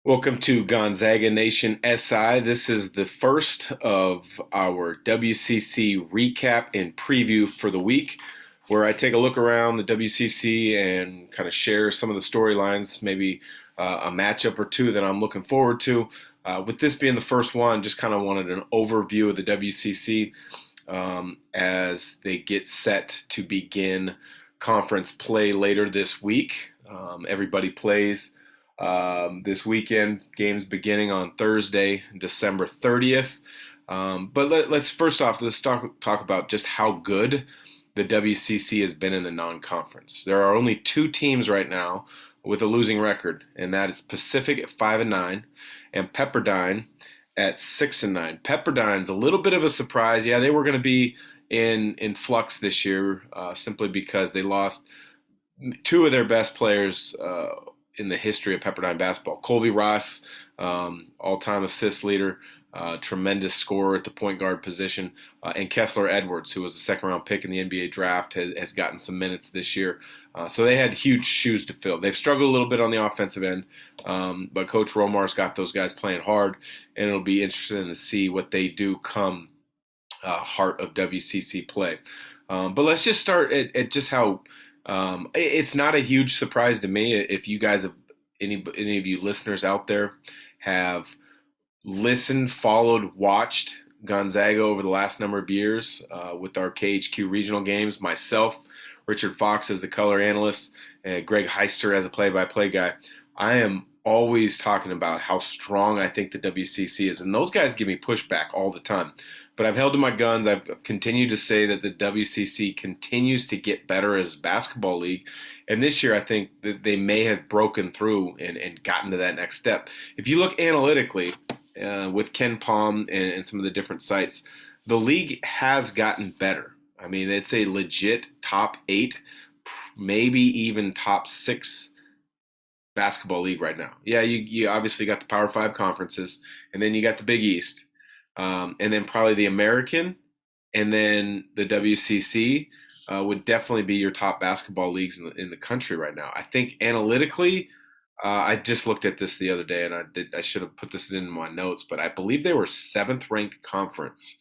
Welcome to Gonzaga Nation SI. This is the first of our WCC recap and preview for the week, where I take a look around the WCC and kind of share some of the storylines, maybe a matchup or two that I'm looking forward to. With this being the first one, just kind of wanted an overview of the WCC as they get set to begin conference play later this week. Everybody plays this weekend. Games beginning on Thursday, December 30th. But let's first off, let's talk about just how good the WCC has been in the non-conference. There are only two teams right now with a losing record, and that is Pacific at 5-9 and Pepperdine at 6-9. Pepperdine's a little bit of a surprise. Yeah, they were going to be in flux this year simply because they lost two of their best players in the history of Pepperdine basketball. Colby Ross, all-time assist leader, tremendous scorer at the point guard position, and Kessler Edwards, who was a second-round pick in the NBA draft, has gotten some minutes this year. So they had huge shoes to fill. They've struggled a little bit on the offensive end, but Coach Romar's got those guys playing hard, and it'll be interesting to see what they do come heart of WCC play. But let's just start at just how it's not a huge surprise to me if you guys have any of you listeners out there have listened, followed, watched Gonzaga over the last number of years with our KHQ regional games. Myself, Richard Fox as the color analyst, and Greg Heister as a play-by-play guy. I am always talking about how strong I think the WCC is, and those guys give me pushback all the time. But I've held to my guns. I've continued to say that the WCC continues to get better as a basketball league. And this year, I think that they may have broken through and gotten to that next step. If you look analytically with Ken Palm and some of the different sites, the league has gotten better. I mean, it's a legit top 8, maybe even top 6 basketball league right now. Yeah, you obviously got the Power 5 conferences, and then you got the Big East. And then probably the American, and then the WCC would definitely be your top basketball leagues in the country right now. I think analytically, I just looked at this the other day, and I should have put this in my notes, but I believe they were 7th ranked conference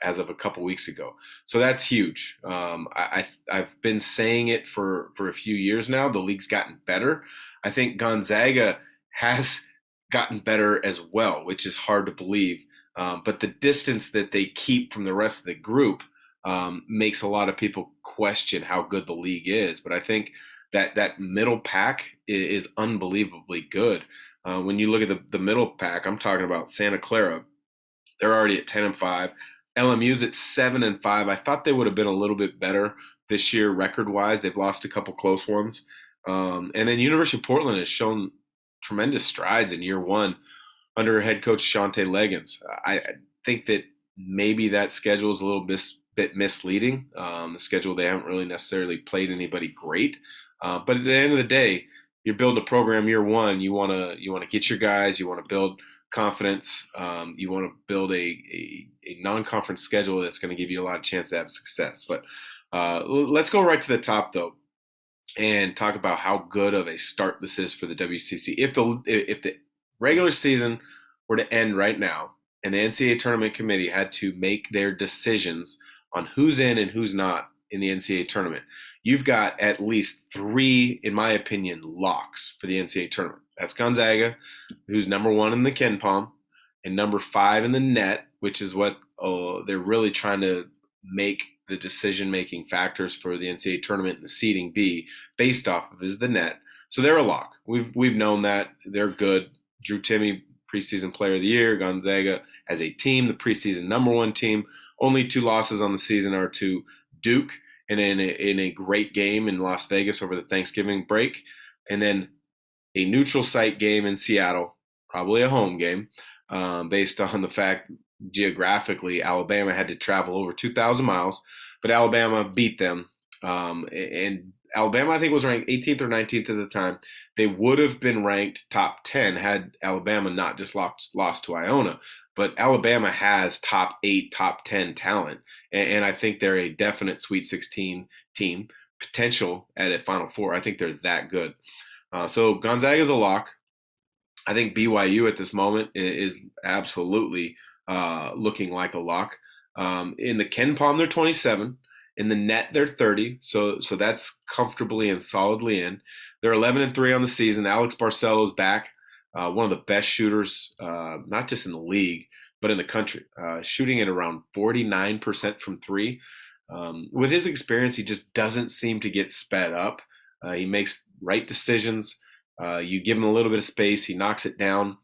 as of a couple weeks ago. So that's huge. I've been saying it for a few years now. The league's gotten better. I think Gonzaga has gotten better as well, which is hard to believe. But the distance that they keep from the rest of the group makes a lot of people question how good the league is. But I think that middle pack is unbelievably good. When you look at the middle pack, I'm talking about Santa Clara. They're already at 10-5. LMU's at 7-5. I thought they would have been a little bit better this year record-wise. They've lost a couple close ones. And then University of Portland has shown tremendous strides in year one under head coach Shante Leggins. I think that maybe that schedule is a little bit misleading. The schedule, they haven't really necessarily played anybody great. But at the end of the day, you're building a program year one. You want to get your guys. You want to build confidence. You want to build a non-conference schedule that's going to give you a lot of chance to have success. But let's go right to the top, though, and talk about how good of a start this is for the WCC. If the regular season were to end right now and the NCAA tournament committee had to make their decisions on who's in and who's not in the NCAA tournament, you've got at least 3, in my opinion, locks for the NCAA tournament. That's Gonzaga, who's number 1 in the Ken Palm, and number 5 in the net, which is what they're really trying to make the decision-making factors for the NCAA tournament and the seeding be based off of, is the net. So they're a lock. We've known that. They're good. Drew Timme, preseason player of the year. Gonzaga as a team, the preseason number 1 team. Only 2 losses on the season are to Duke and in a great game in Las Vegas over the Thanksgiving break. And then a neutral site game in Seattle, probably a home game, based on the fact geographically Alabama had to travel over 2,000 miles, but Alabama beat them. And Alabama, I think, was ranked 18th or 19th at the time. They would have been ranked top 10 had Alabama not just lost to Iona. But Alabama has top 8, top 10 talent. And I think they're a definite Sweet 16 team, potential at a Final Four. I think they're that good. So Gonzaga is a lock. I think BYU at this moment is absolutely looking like a lock. In the Ken Palm, they're 27. In the net, they're 30. So that's comfortably and solidly in. They're 11-3 on the season. Alex Barcelo's back, one of the best shooters, not just in the league but in the country, shooting at around 49% from three. With his experience, he just doesn't seem to get sped up. He makes right decisions. You give him a little bit of space, he knocks it down.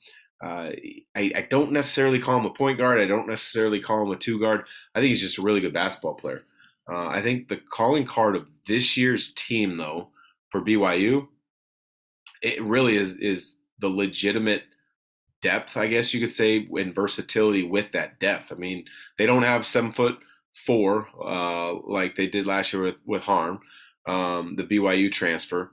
I don't necessarily call him a point guard. I don't necessarily call him a two guard. I think he's just a really good basketball player. I think the calling card of this year's team, though, for BYU, it really is the legitimate depth, I guess you could say, and versatility with that depth. I mean, they don't have 7'4" like they did last year with Harm, the BYU transfer.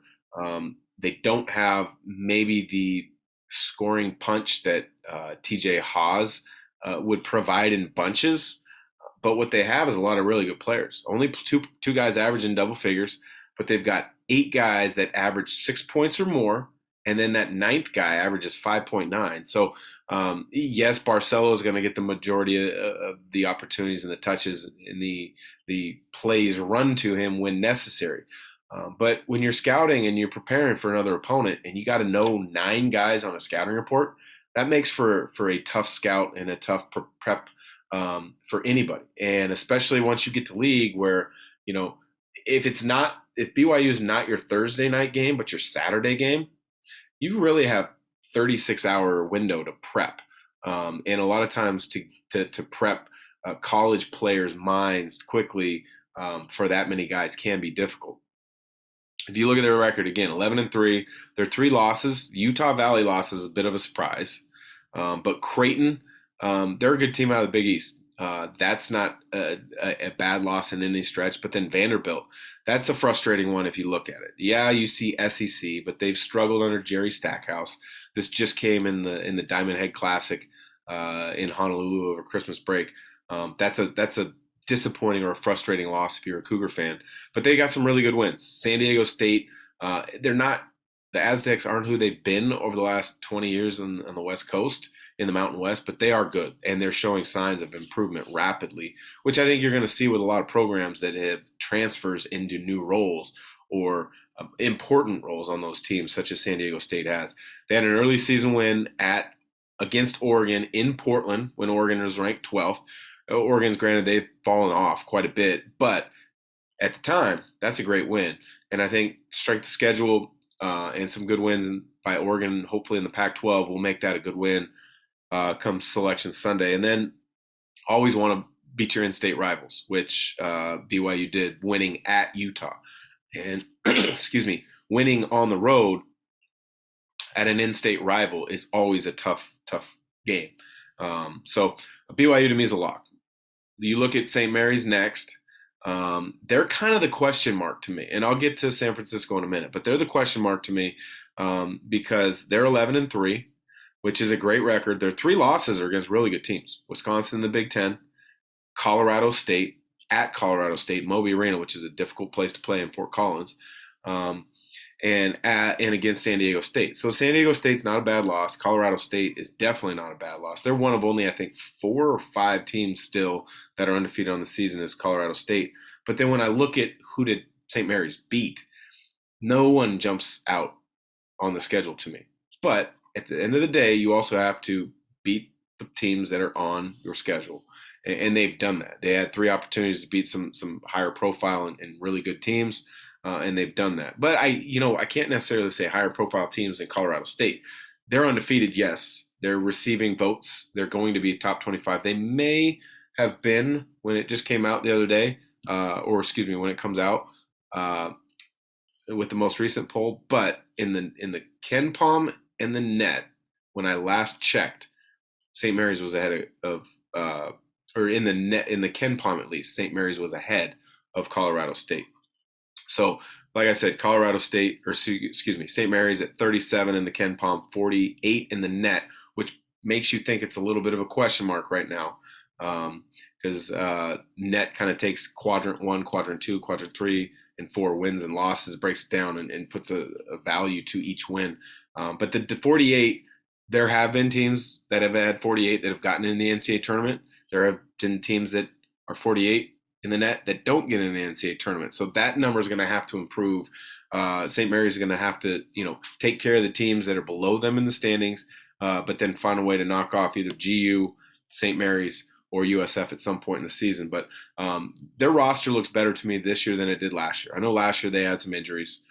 They don't have maybe the scoring punch that TJ Haas would provide in bunches, but what they have is a lot of really good players. Only two guys average in double figures, but they've got 8 guys that average 6 points or more, and then that 9th guy averages 5.9. So yes, Barcelo is going to get the majority of the opportunities and the touches and the plays run to him when necessary. But when you're scouting and you're preparing for another opponent and you got to know 9 guys on a scouting report, that makes for a tough scout and a tough prep for anybody. And especially once you get to league where, if BYU is not your Thursday night game, but your Saturday game, you really have 36-hour window to prep. And a lot of times to prep college players' minds quickly for that many guys can be difficult. If you look at their record, again, 11-3, their 3 losses. Utah Valley loss is a bit of a surprise. But Creighton, they're a good team out of the Big East. That's not a bad loss in any stretch. But then Vanderbilt, that's a frustrating one if you look at it. Yeah, you see SEC, but they've struggled under Jerry Stackhouse. This just came in the Diamond Head Classic in Honolulu over Christmas break. That's a disappointing or a frustrating loss if you're a Cougar fan. But they got some really good wins. San Diego State, the Aztecs aren't who they've been over the last 20 years on the West Coast in the Mountain West, but they are good, and they're showing signs of improvement rapidly, which I think you're going to see with a lot of programs that have transfers into new roles or important roles on those teams, such as San Diego State has. They had an early season win against Oregon in Portland when Oregon was ranked 12th. Oregon's, granted, they've fallen off quite a bit, but at the time, that's a great win. And I think strength of schedule and some good wins by Oregon, hopefully in the Pac-12, will make that a good win come Selection Sunday. And then always want to beat your in-state rivals, which BYU did, winning at Utah. And, winning on the road at an in-state rival is always a tough game. So BYU to me is a lock. You look at St. Mary's next. They're kind of the question mark to me, and I'll get to San Francisco in a minute, but they're the question mark to me because they're 11-3, which is a great record. Their 3 losses are against really good teams: Wisconsin in the Big Ten, Colorado State at Colorado State, Moby Arena, which is a difficult place to play in Fort Collins, and against San Diego State. So San Diego State's not a bad loss. Colorado State is definitely not a bad loss. They're one of only, I think, 4 or 5 teams still that are undefeated on the season is Colorado State. But then when I look at who did St. Mary's beat, no one jumps out on the schedule to me. But at the end of the day, you also have to beat the teams that are on your schedule. And they've done that. They had 3 opportunities to beat some higher profile and really good teams. And they've done that. But I can't necessarily say higher profile teams than Colorado State. They're undefeated, yes. They're receiving votes. They're going to be top 25. They may have been when it just came out the other day, when it comes out with the most recent poll. But in the Ken Palm and the net, when I last checked, St. Mary's was ahead or in the Ken Palm at least, St. Mary's was ahead of Colorado State. So, like I said, St. Mary's at 37 in the Ken Palm, 48 in the net, which makes you think it's a little bit of a question mark right now, because net kind of takes quadrant 1, quadrant 2, quadrant 3, and 4 wins and losses, breaks it down and puts a value to each win. But the 48 There have been teams that have had 48 that have gotten in the NCAA tournament. There have been teams that are 48 in the net that don't get in the NCAA tournament. So that number is going to have to improve. St. Mary's is going to have to, take care of the teams that are below them in the standings, but then find a way to knock off either GU, St. Mary's, or USF at some point in the season. But their roster looks better to me this year than it did last year. I know last year they had some injuries,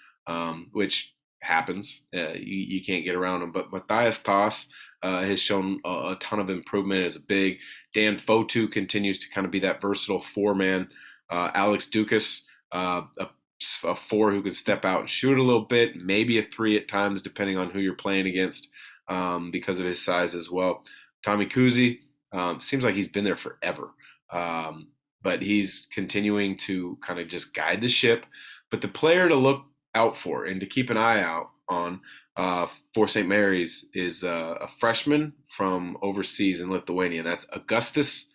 which happens. You can't get around them. But Matthias Toss has shown a ton of improvement as a big. Dan Fotu continues to kind of be that versatile four-man. Alex Dukas, a four who can step out and shoot a little bit, maybe a three at times, depending on who you're playing against because of his size as well. Tommy Kuzi, seems like he's been there forever. But he's continuing to kind of just guide the ship. But the player to look out for and to keep an eye out on for St. Mary's is a freshman from overseas in Lithuania. That's Augustas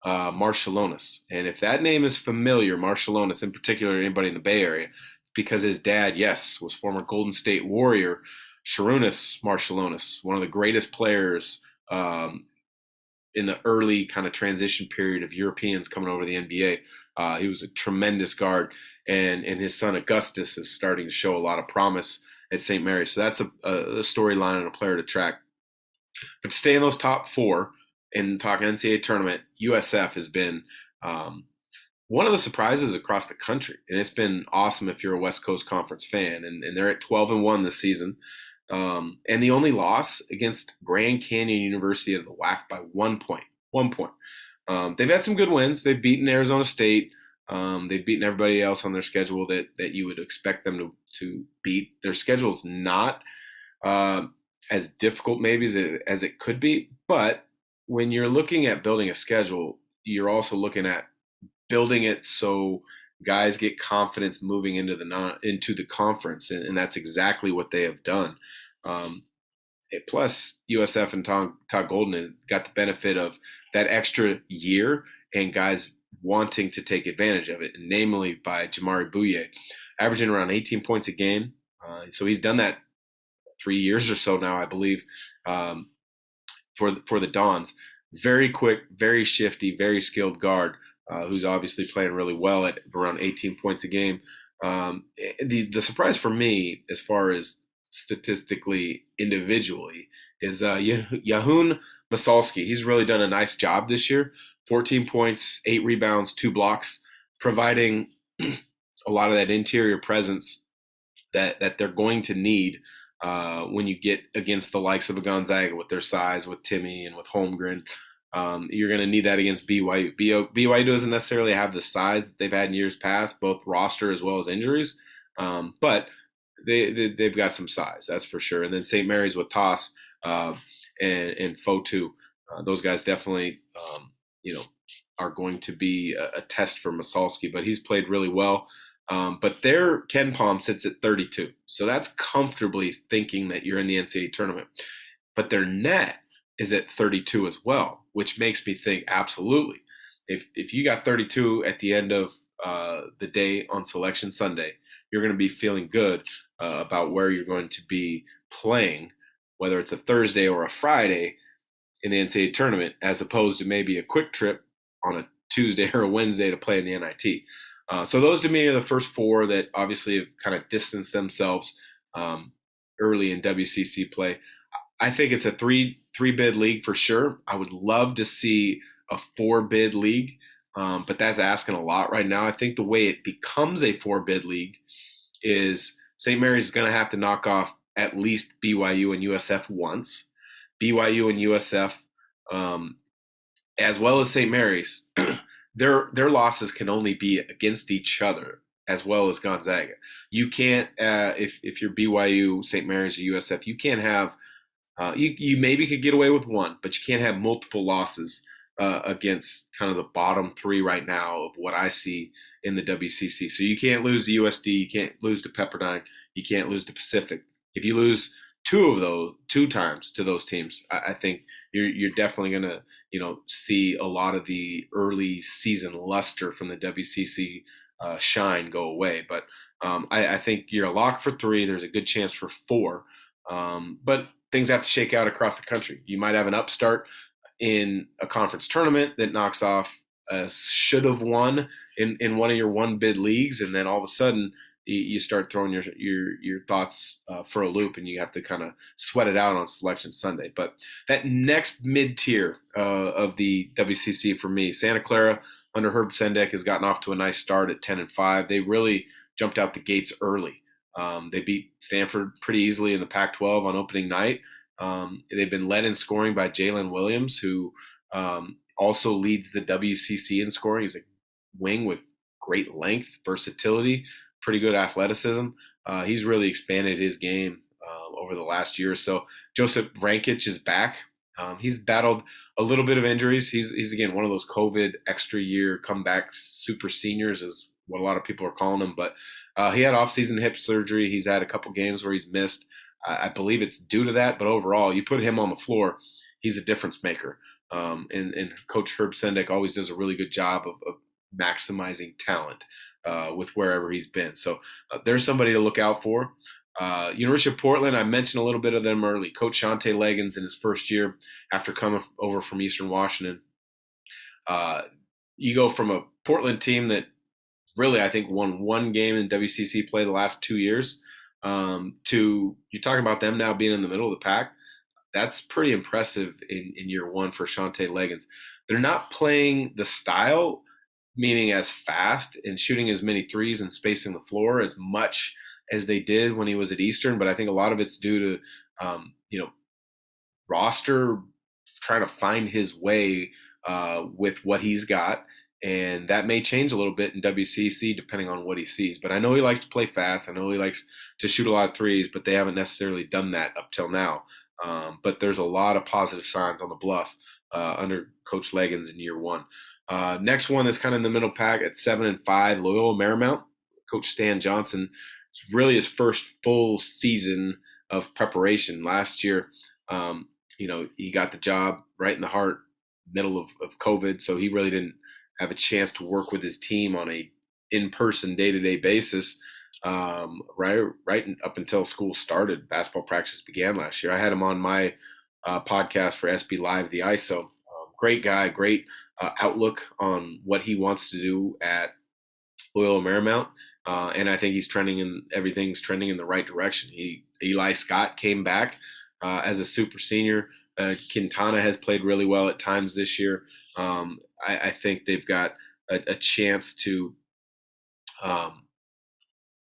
Marciulionis. And if that name is familiar, Marciulionis in particular, anybody in the Bay Area, it's because his dad, yes, was former Golden State Warrior Šarūnas Marciulionis, one of the greatest players in the early kind of transition period of Europeans coming over to the NBA. He was a tremendous guard, and his son Augustus is starting to show a lot of promise at St. Mary's. So that's a storyline and a player to track. But to stay in those top four and talk NCAA tournament, USF has been one of the surprises across the country, and it's been awesome if you're a West Coast Conference fan. And they're at 12-1 this season. And the only loss against Grand Canyon University of the WAC by 1 point. 1 point. They've had some good wins. They've beaten Arizona State. They've beaten everybody else on their schedule that you would expect them to beat. Their schedule's not as difficult maybe as it could be. But when you're looking at building a schedule, you're also looking at building it so guys get confidence moving into the conference, and that's exactly what they have done. Plus, USF and Todd Golden got the benefit of that extra year and guys wanting to take advantage of it, and namely by Jamari Bouye, averaging around 18 points a game. So he's done that 3 years or so now, I believe, for the Dons. Very quick, very shifty, very skilled guard. Who's obviously playing really well at around 18 points a game. The surprise for me, as far as statistically, individually, is Yahun Masalski. He's really done a nice job this year. 14 points, 8 rebounds, 2 blocks, providing a lot of that interior presence that they're going to need when you get against the likes of a Gonzaga with their size, with Timmy and with Holmgren. You're going to need that against BYU. BYU doesn't necessarily have the size that they've had in years past, both roster as well as injuries, but they've got some size, that's for sure. And then St. Mary's with Toss and Fotu, those guys definitely, are going to be a test for Masalski, but he's played really well. But their Ken Palm sits at 32, so that's comfortably thinking that you're in the NCAA tournament. But their net is at 32 as well, which makes me think absolutely. If you got 32 at the end of the day on Selection Sunday, you're going to be feeling good about where you're going to be playing, whether it's a Thursday or a Friday in the NCAA tournament, as opposed to maybe a quick trip on a Tuesday or a Wednesday to play in the NIT. So those to me are the first four that obviously have kind of distanced themselves early in WCC play. I think it's a three bid league for sure. I would love to see a 4 bid league, but that's asking a lot right now. I think the way it becomes a 4 bid league is St. Mary's is going to have to knock off at least BYU and USF once. BYU and USF, as well as St. Mary's, their losses can only be against each other as well as Gonzaga. You can't, if you're BYU, St. Mary's, or USF, you can't have. You maybe could get away with one, but you can't have multiple losses against kind of the bottom 3 right now of what I see in the WCC. So you can't lose to USD, you can't lose to Pepperdine, you can't lose to Pacific. If you lose 2 times to those teams, I think you're definitely going to see a lot of the early season luster from the WCC shine go away. But I think you're a lock for 3. There's a good chance for 4. But things have to shake out across the country. You might have an upstart in a conference tournament that knocks off a should have won in one of your one bid leagues, and then all of a sudden you start throwing your thoughts for a loop, and you have to kind of sweat it out on Selection Sunday. But that next mid tier of the WCC for me, Santa Clara under Herb Sendek has gotten off to a nice start at 10-5. They really jumped out the gates early. They beat Stanford pretty easily in the Pac-12 on opening night. They've been led in scoring by Jalen Williams, who also leads the WCC in scoring. He's a wing with great length, versatility, pretty good athleticism. He's really expanded his game over the last year or so. Joseph Vrankic is back. He's battled a little bit of injuries. He's again one of those COVID extra year comeback super seniors, is what a lot of people are calling him. But he had off-season hip surgery. He's had a couple games where he's missed. I believe it's due to that. But overall, you put him on the floor, he's a difference maker. And Coach Herb Sendek always does a really good job of maximizing talent with wherever he's been. So there's somebody to look out for. University of Portland, I mentioned a little bit of them early. Coach Shante Leggins in his first year after coming over from Eastern Washington. You go from a Portland team that really, I think, won one game in WCC play the last 2 years to you talking about them now being in the middle of the pack. That's pretty impressive in year one for Shante Leggins. They're not playing the style, meaning as fast and shooting as many threes and spacing the floor as much as they did when he was at Eastern, but I think a lot of it's due to roster trying to find his way with what he's got, and that may change a little bit in WCC depending on what he sees. But I know he likes to play fast. I know he likes to shoot a lot of threes, but they haven't necessarily done that up till now. But there's a lot of positive signs on the bluff under Coach Leggins in year one. Next one that's kind of in the middle pack at 7-5, Loyola Marymount. Coach Stan Johnson. It's really his first full season of preparation. Last year, he got the job right in the middle of COVID, so he really didn't have a chance to work with his team on a in-person day-to-day basis right up until school started. Basketball practice began last year. I had him on my podcast for SB Live, the ISO. Great guy, great outlook on what he wants to do at Loyola Marymount. And I think everything's trending in the right direction. Eli Scott came back as a super senior. Quintana has played really well at times this year. I think they've got a chance to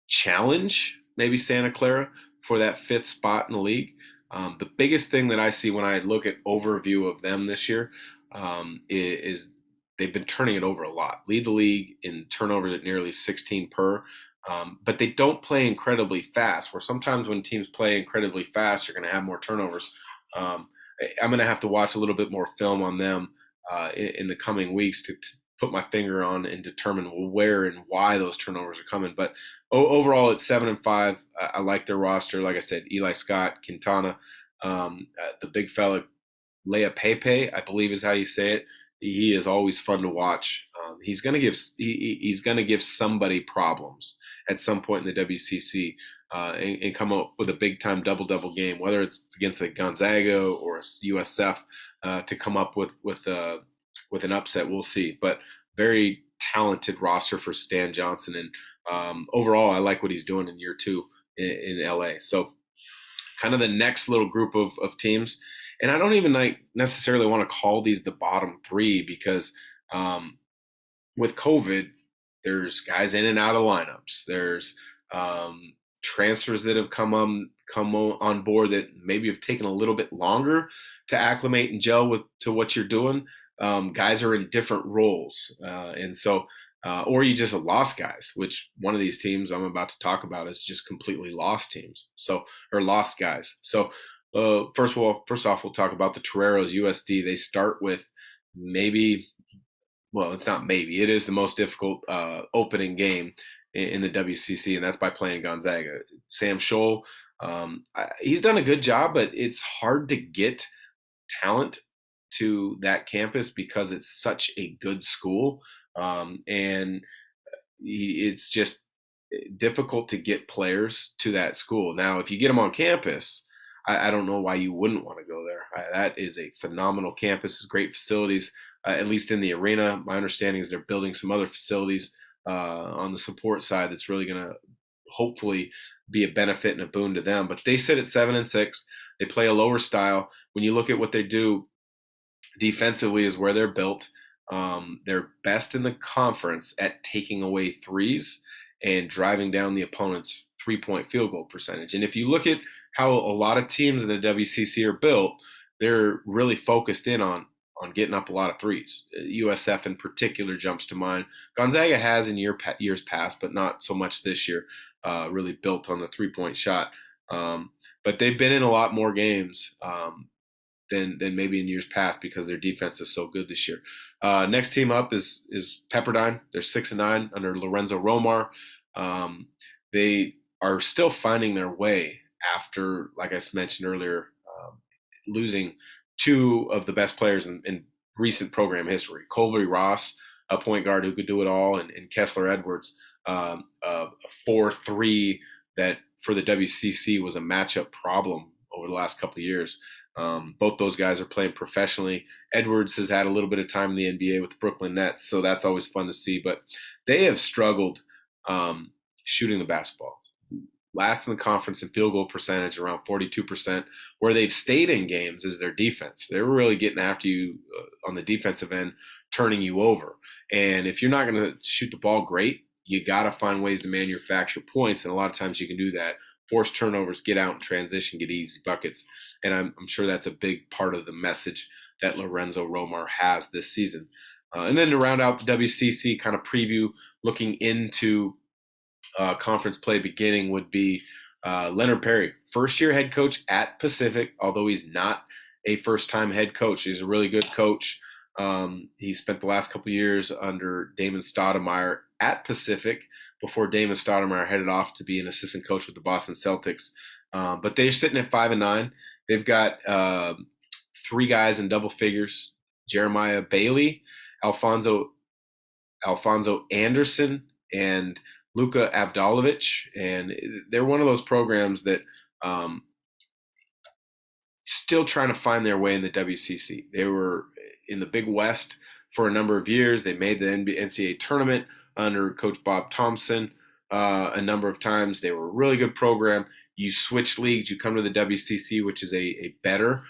challenge maybe Santa Clara for that fifth spot in the league. The biggest thing that I see when I look at overview of them this year is they've been turning it over a lot. Lead the league in turnovers at nearly 16 per. But they don't play incredibly fast, where sometimes when teams play incredibly fast, you're going to have more turnovers. I'm going to have to watch a little bit more film on them in the coming weeks to put my finger on and determine where and why those turnovers are coming. But overall, it's 7-5. I like their roster. Like I said, Eli Scott, Quintana, the big fella, Lea Pepe, I believe is how you say it. He is always fun to watch. He's going to give somebody problems at some point in the WCC and come up with a big time double game, whether it's against a Gonzaga or a USF to come up with an upset. We'll see, but very talented roster for Stan Johnson, and overall, I like what he's doing in year two in LA. So, kind of the next little group of teams. And I don't even necessarily want to call these the bottom three because with COVID, there's guys in and out of lineups. There's transfers that have come on board that maybe have taken a little bit longer to acclimate and gel to what you're doing. Guys are in different roles, and so or you just lost guys. Which one of these teams I'm about to talk about is just completely lost teams. Or lost guys. So. First off, we'll talk about the Toreros USD. They start with it's not maybe. It is the most difficult opening game in the WCC, and that's by playing Gonzaga. Sam Scholl, he's done a good job, but it's hard to get talent to that campus because it's such a good school, and it's just difficult to get players to that school. Now, if you get them on campus, I don't know why you wouldn't want to go there. That is a phenomenal campus, great facilities, at least in the arena. My understanding is they're building some other facilities on the support side that's really going to hopefully be a benefit and a boon to them. But they sit at 7-6. They play a lower style. When you look at what they do defensively, is where they're built. They're best in the conference at taking away threes and driving down the opponent's 3-point field goal percentage. And if you look at how a lot of teams in the WCC are built, they're really focused in on getting up a lot of threes. USF in particular jumps to mind. Gonzaga has in years past, but not so much this year, really built on the 3-point shot. But they've been in a lot more games than maybe in years past because their defense is so good this year. Next team up is Pepperdine. They're 6-9 under Lorenzo Romar. They are still finding their way after, like I mentioned earlier, losing two of the best players in recent program history. Colby Ross, a point guard who could do it all, and Kessler Edwards, a 4-3 that for the WCC was a matchup problem over the last couple of years. Both those guys are playing professionally. Edwards has had a little bit of time in the NBA with the Brooklyn Nets, so that's always fun to see. But they have struggled shooting the basketball. Last in the conference in field goal percentage, around 42%. Where they've stayed in games is their defense. They're really getting after you on the defensive end, turning you over. And if you're not going to shoot the ball great, you got to find ways to manufacture points. And a lot of times you can do that. Force turnovers, get out in transition, get easy buckets. And I'm sure that's a big part of the message that Lorenzo Romar has this season. And then to round out the WCC kind of preview, looking into conference play beginning would be Leonard Perry, first-year head coach at Pacific, although he's not a first-time head coach. He's a really good coach. He spent the last couple of years under Damon Stoudemire at Pacific before Damon Stoudemire headed off to be an assistant coach with the Boston Celtics. But they're sitting at 5-9. They've got three guys in double figures: Jeremiah Bailey, Alfonso Anderson, and Luka Avdalovic. And they're one of those programs that still trying to find their way in the WCC. They were in the Big West for a number of years. They made the Ncaa Tournament under Coach Bob Thompson a number of times. They were a really good program. You switch leagues, you come to the WCC, which is a better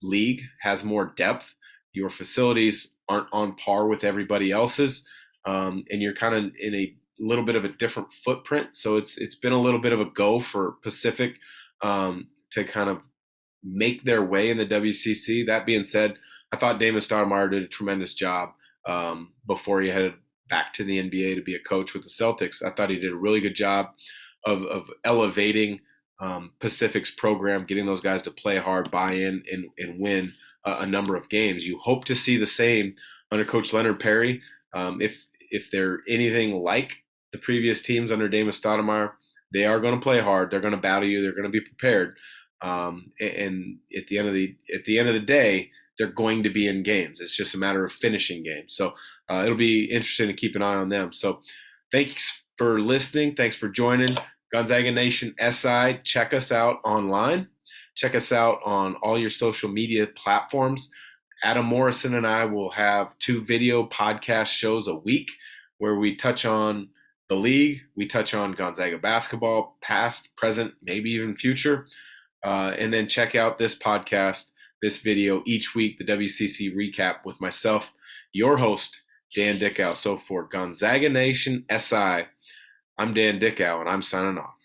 league, has more depth. Your facilities aren't on par with everybody else's, and you're kind of in a little bit of a different footprint. So it's been a little bit of a go for Pacific to kind of make their way in the WCC. That being said, I thought Damon Stoudemire did a tremendous job before he headed back to the NBA to be a coach with the Celtics. I thought he did a really good job of elevating Pacific's program, getting those guys to play hard, buy in, and win a number of games. You hope to see the same under Coach Leonard Perry. If they're anything like the previous teams under Damon Stoudemire, they are going to play hard. They're going to battle you. They're going to be prepared. And at the end of the day, they're going to be in games. It's just a matter of finishing games. So it'll be interesting to keep an eye on them. So thanks for listening. Thanks for joining Gonzaga Nation SI. Check us out online. Check us out on all your social media platforms. Adam Morrison and I will have 2 video podcast shows a week where we touch on the league. We touch on Gonzaga basketball, past, present, maybe even future. And then check out this podcast, this video each week, the WCC recap with myself, your host, Dan Dickau. So for Gonzaga Nation SI, I'm Dan Dickau, and I'm signing off.